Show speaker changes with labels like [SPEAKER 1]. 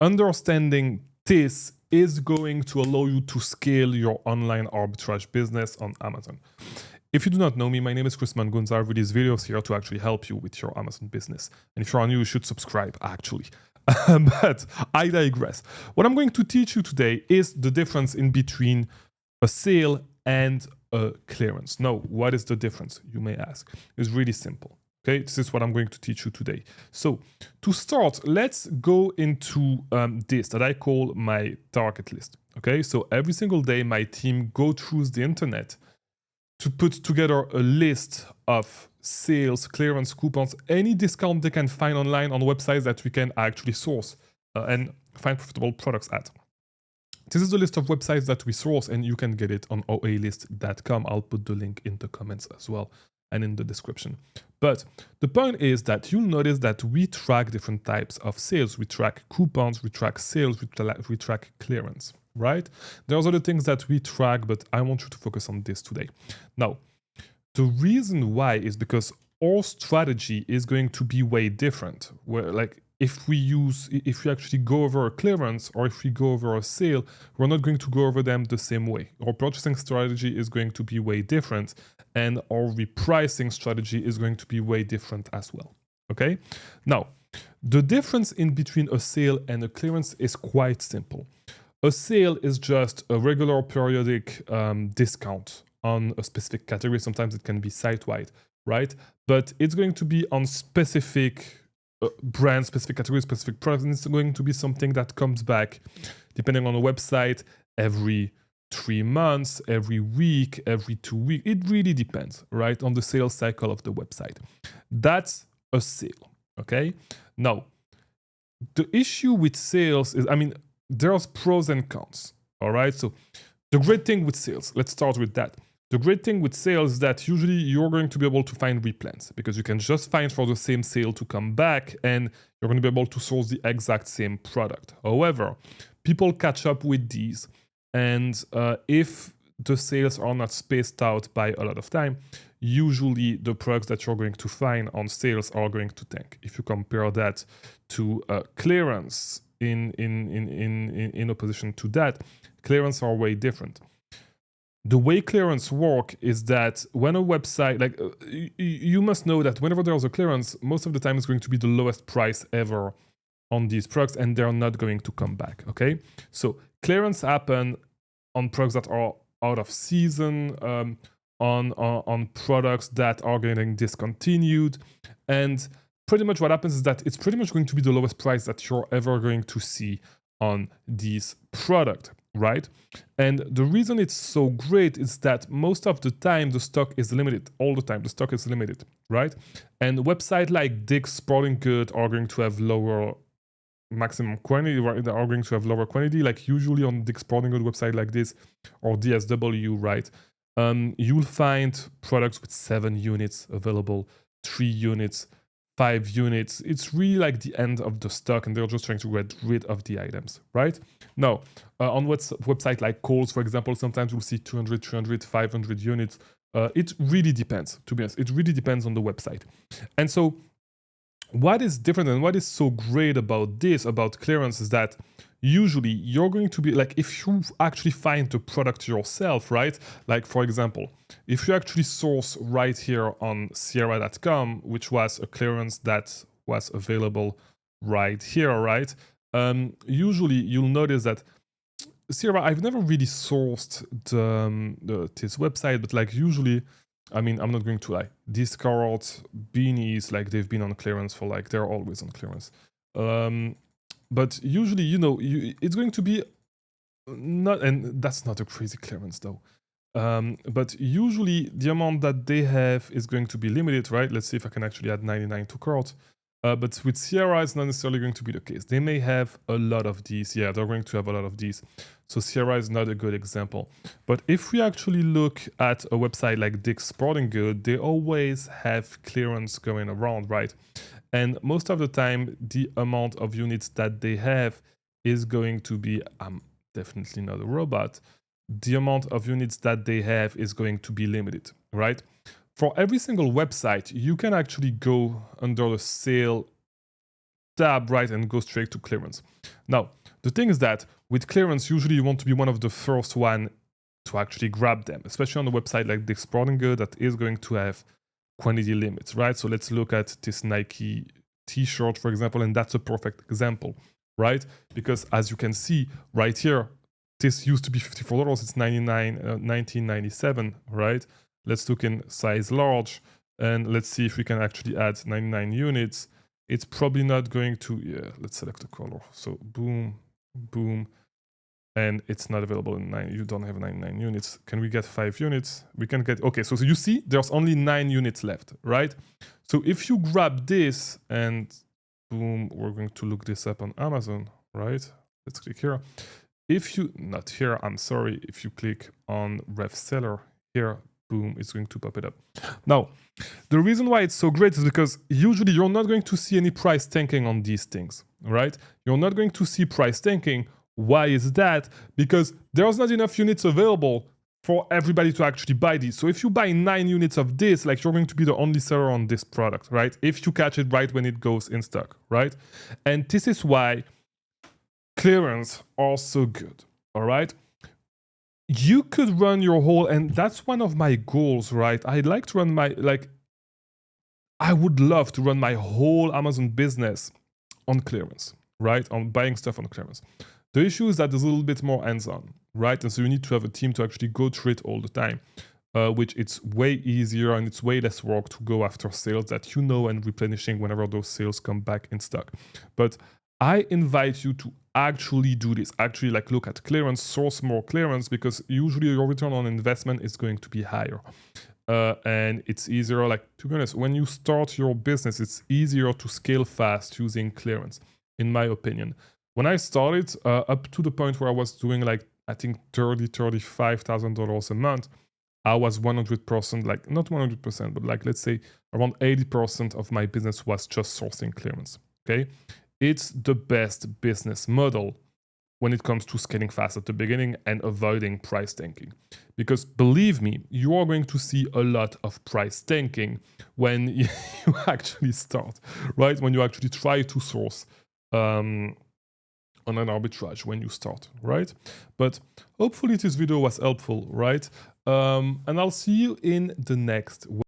[SPEAKER 1] understanding this is going to allow you to scale your online arbitrage business on Amazon. If you do not know me, my name is Mangunza. I release videos here to actually help you with your Amazon business. And if you are new, you should subscribe, actually. But I digress. What I'm going to teach you today is the difference in between a sale and a clearance. Now, what is the difference, you may ask? It's really simple. Okay, this is what I'm going to teach you today. So to start, let's go into this that I call my target list. Okay, so every single day, my team go through the internet to put together a list of sales, clearance, coupons, any discount they can find online on websites that we can actually source and find profitable products at. This is the list of websites that we source, and you can get it on oalist.com. I'll put the link in the comments as well and in the description. But the point is that you'll notice that we track different types of sales. We track coupons, we track sales, we track clearance, right? There's other things that we track, but I want you to focus on this today. Now, the reason why is because our strategy is going to be way different. Where, like, if we actually go over a clearance or if we go over a sale, we're not going to go over them the same way. Our purchasing strategy is going to be way different, and our repricing strategy is going to be way different as well. Okay? Now, the difference in between a sale and a clearance is quite simple. A sale is just a regular periodic discount on a specific category. Sometimes it can be site-wide, right? But it's going to be on specific brand, specific category, specific products, and it's going to be something that comes back, depending on the website, every 3 months, every week, every 2 weeks. It really depends, right, on the sales cycle of the website. That's a sale, okay? Now, the issue with sales is, there's pros and cons, all right? So the great thing with sales, let's start with that. The great thing with sales is that usually you're going to be able to find replans because you can just find for the same sale to come back and you're going to be able to source the exact same product. However, people catch up with these, and if the sales are not spaced out by a lot of time, usually the products that you're going to find on sales are going to tank. If you compare that to clearance in opposition to that, clearance are way different. The way clearance work is that when a website, you must know that whenever there's a clearance, most of the time it's going to be the lowest price ever on these products, and they're not going to come back, okay? So clearance happen on products that are out of season, on products that are getting discontinued, and pretty much what happens is that it's pretty much going to be the lowest price that you're ever going to see on these products, right? And the reason it's so great is that most of the time the stock is limited. All the time the stock is limited, right? And websites like Dick's Sporting Goods are going to have lower maximum quantity, right? They are going to have lower quantity. Like usually on Dick's Sporting Goods website like this or DSW, right? You'll find products with 7 units available, 3 units, 5 units. It's really like the end of the stock, and they're just trying to get rid of the items, right? Now, on website like Kohl's, for example, sometimes you'll see 200, 300, 500 units. It really depends, to be honest. It really depends on the website. And so what is different and what is so great about this, about clearance, is that usually you're going to be like, if you actually find the product yourself, right? Like, for example, if you actually source right here on Sierra.com, which was a clearance that was available right here, right? Usually you'll notice that Sierra, I've never really sourced this website, but like usually, I'm not going to lie, these carrot beanies, like they've been on clearance for like, they're always on clearance. But usually, it's going to be not, and that's not a crazy clearance though. But usually the amount that they have is going to be limited, right? Let's see if I can actually add 99 to cart. But with Sierra, it's not necessarily going to be the case. They may have a lot of these. Yeah, they're going to have a lot of these. So Sierra is not a good example. But if we actually look at a website like Dick's Sporting Goods, they always have clearance going around, right? And most of the time, the amount of units that they have is going to be, I'm definitely not a robot, the amount of units that they have is going to be limited, right? For every single website, you can actually go under the sale tab, right, and go straight to clearance. Now, the thing is that with clearance, usually you want to be one of the first one to actually grab them, especially on a website like Dick's Sporting Goods that is going to have quantity limits, right? So let's look at this Nike t-shirt, for example, and that's a perfect example, right? Because as you can see right here, this used to be $54, it's $19.97, right? Let's look in size large, and let's see if we can actually add 99 units. It's probably not going to, yeah, let's select the color. So boom, boom, and it's not available in 9, you don't have 99 units. Can we get 5 units? We can get, okay, so you see, there's only 9 units left, right? So if you grab this and boom, we're going to look this up on Amazon, right? Let's click here. If you, not here, I'm sorry, if you click on Rev Seller here, boom, it's going to pop it up. Now, the reason why it's so great is because usually you're not going to see any price tanking on these things, right? You're not going to see price tanking. Why is that? Because there's not enough units available for everybody to actually buy these. So if you buy 9 units of this, like you're going to be the only seller on this product, right? If you catch it right when it goes in stock, right? And this is why clearance are so good, all right? You could run your whole, and that's one of my goals, right? I'd like to run my, I would love to run my whole Amazon business on clearance, right? On buying stuff on clearance. The issue is that there's a little bit more hands-on, right? And so you need to have a team to actually go through it all the time, which it's way easier and it's way less work to go after sales that you know and replenishing whenever those sales come back in stock. But I invite you to actually do this, actually like look at clearance, source more clearance, because usually your return on investment is going to be higher. And it's easier, like, to be honest, when you start your business, it's easier to scale fast using clearance, in my opinion. When I started, up to the point where I was doing like, I think $35,000 a month, I was 100%, like not 100%, but like, let's say around 80% of my business was just sourcing clearance, okay? It's the best business model when it comes to scaling fast at the beginning and avoiding price tanking. Because believe me, you are going to see a lot of price tanking when you actually start, right? When you actually try to source on an arbitrage when you start, right? But hopefully this video was helpful, right? And I'll see you in the next